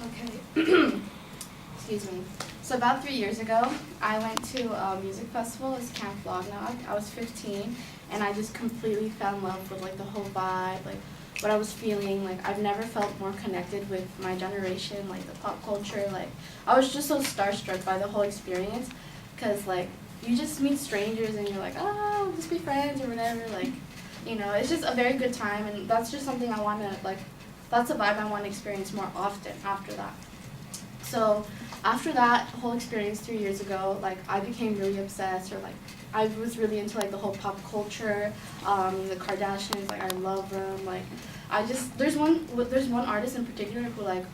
Okay. Excuse me. So about 3 years ago, I went to a music festival. It's Camp Flognog. I was 15, and I just completely fell in love with like the whole vibe, like what I was feeling. Like I've never felt more connected with my generation, like the pop culture. Like I was just so starstruck by the whole experience, because like you just meet strangers and you're like, oh, let's be friends or whatever. Like, it's just a very good time, and that's just something I want to like. That's a vibe I want to experience more often after that. So after that whole experience 3 years ago, like I became really obsessed, or like I was really into like the whole pop culture, the Kardashians. Like I love them. Like there's one artist in particular who like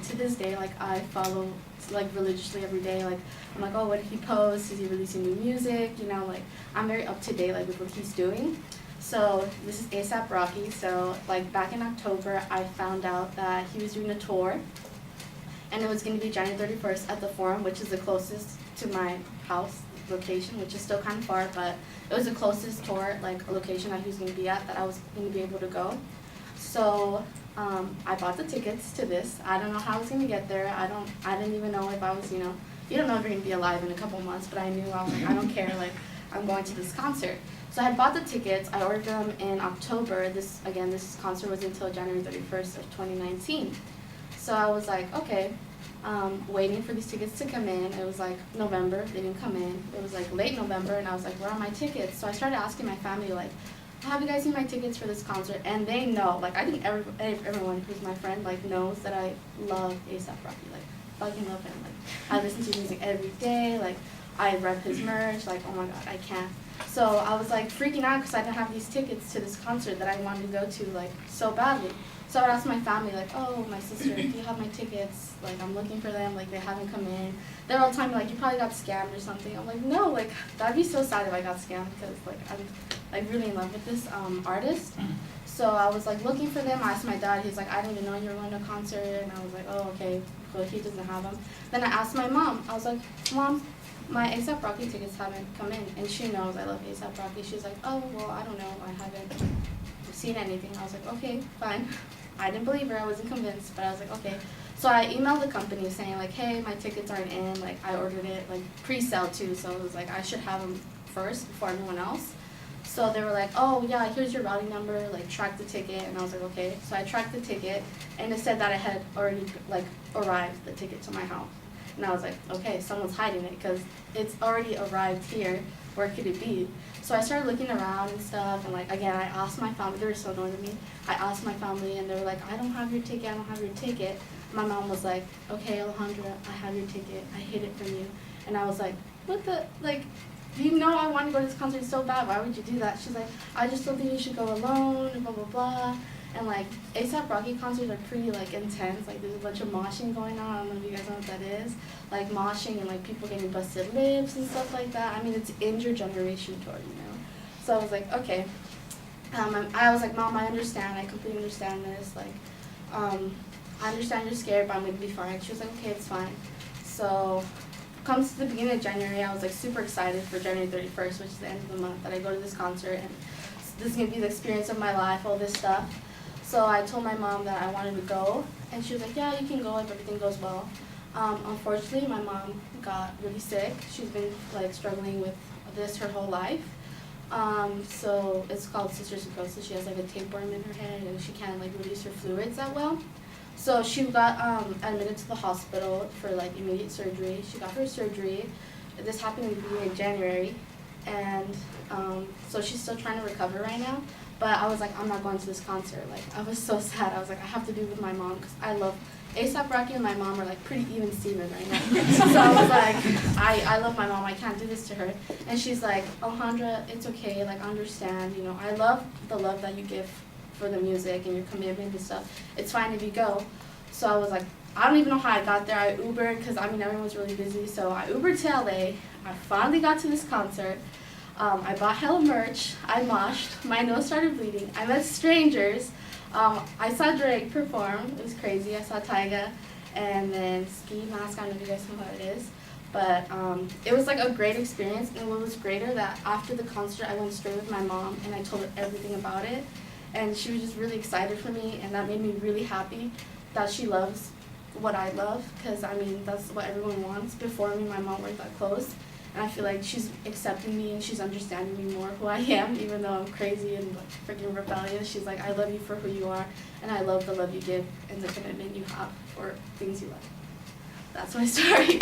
to this day like I follow like religiously every day. Like I'm like, oh, what did he post? Is he releasing new music? Like I'm very up to date like with what he's doing. So this is A$AP Rocky. So like back in October, I found out that he was doing a tour, and it was going to be January 31st at the Forum, which is the closest to my house location, which is still kind of far, but it was the closest tour like location that he was going to be at that I was going to be able to go. So I bought the tickets to this. I don't know how I was going to get there. I didn't even know if I was, you don't know if you're going to be alive in a couple months, but I knew I was like, I don't care, like I'm going to this concert. So I had bought the tickets. I ordered them in October. This concert was until January 31st of 2019. So I was like, okay, waiting for these tickets to come in. It was like November, they didn't come in. It was like late November, and I was like, where are my tickets? So I started asking my family, like, have you guys seen my tickets for this concert? And they know, like, I think everyone who's my friend, like, knows that I love A$AP Rocky, like, fucking love him. Like, I listen to his music every day, like, I rep his merch, like, oh my god, I can't. So I was like freaking out because I didn't have these tickets to this concert that I wanted to go to like so badly. So I would ask my family like, oh, my sister, do you have my tickets? Like I'm looking for them, like they haven't come in. They're all telling me like, you probably got scammed or something. I'm like, no, like that'd be so sad if I got scammed, because like I'm like really in love with this artist. So I was like looking for them. I asked my dad, he's like, I didn't even know you were going to a concert. And I was like, oh, okay, cool, he doesn't have them. Then I asked my mom, I was like, Mom, my A$AP Rocky tickets haven't come in, and she knows I love A$AP Rocky. She's like, oh, well, I don't know, I haven't seen anything. I was like, okay, fine. I didn't believe her, I wasn't convinced, but I was like, okay. So I emailed the company saying like, hey, my tickets aren't in, like I ordered it like pre-sale too, so it was like I should have them first before everyone else. So they were like, oh yeah, here's your routing number, like track the ticket, and I was like, okay. So I tracked the ticket, and it said that I had already like arrived the ticket to my house. And I was like, okay, someone's hiding it because it's already arrived here. Where could it be? So I started looking around and stuff, and like again, I asked my family. They were so annoyed at me. I asked my family, and they were like, I don't have your ticket. I don't have your ticket. My mom was like, okay, Alejandra, I have your ticket. I hid it from you. And I was like, what the like? You know I want to go to this concert so bad. Why would you do that? She's like, I just don't think you should go alone. Blah blah blah. And like A$AP Rocky concerts are pretty like intense. Like there's a bunch of moshing going on. I don't know if you guys know what that is. Like moshing and like people getting busted lips and stuff like that. I mean, it's in your generation tour, So I was like, okay. I was like, Mom, I understand. I completely understand this. Like, I understand you're scared, but I'm gonna be fine. She was like, okay, it's fine. So comes to the beginning of January, I was like super excited for January 31st, which is the end of the month, that I go to this concert, and this is gonna be the experience of my life, all this stuff. So I told my mom that I wanted to go, and she was like, yeah, you can go if everything goes well. Unfortunately, my mom got really sick. She's been like struggling with this her whole life. So it's called cystic fibrosis. She has like a tapeworm in her head, and she can't like release her fluids that well. So she got admitted to the hospital for like immediate surgery. She got her surgery. This happened in the beginning of January, and so she's still trying to recover right now. But I was like, I'm not going to this concert. Like, I was so sad. I was like, I have to be with my mom, because I love A$AP Rocky and my mom are like pretty even Steven right now. So I was like, I love my mom. I can't do this to her. And she's like, Alejandra, it's okay. Like, I understand. I love the love that you give for the music and your commitment and stuff. It's fine if you go. So I was like, I don't even know how I got there. I Ubered, because everyone was really busy. So I Ubered to LA. I finally got to this concert. I bought hella merch. I moshed. My nose started bleeding. I met strangers. I saw Drake perform. It was crazy. I saw Tyga. And then Ski Mask. I don't know if you guys know what it is. But it was like a great experience. And what was greater, that after the concert, I went straight with my mom and I told her everything about it. And she was just really excited for me. And that made me really happy that she loves what I love, because I mean that's what everyone wants. Before me, my mom weren't that close, and I feel like she's accepting me and she's understanding me more who I am, even though I'm crazy and like freaking rebellious. She's like, I love you for who you are, and I love the love you give and the commitment you have for things you love. That's my story.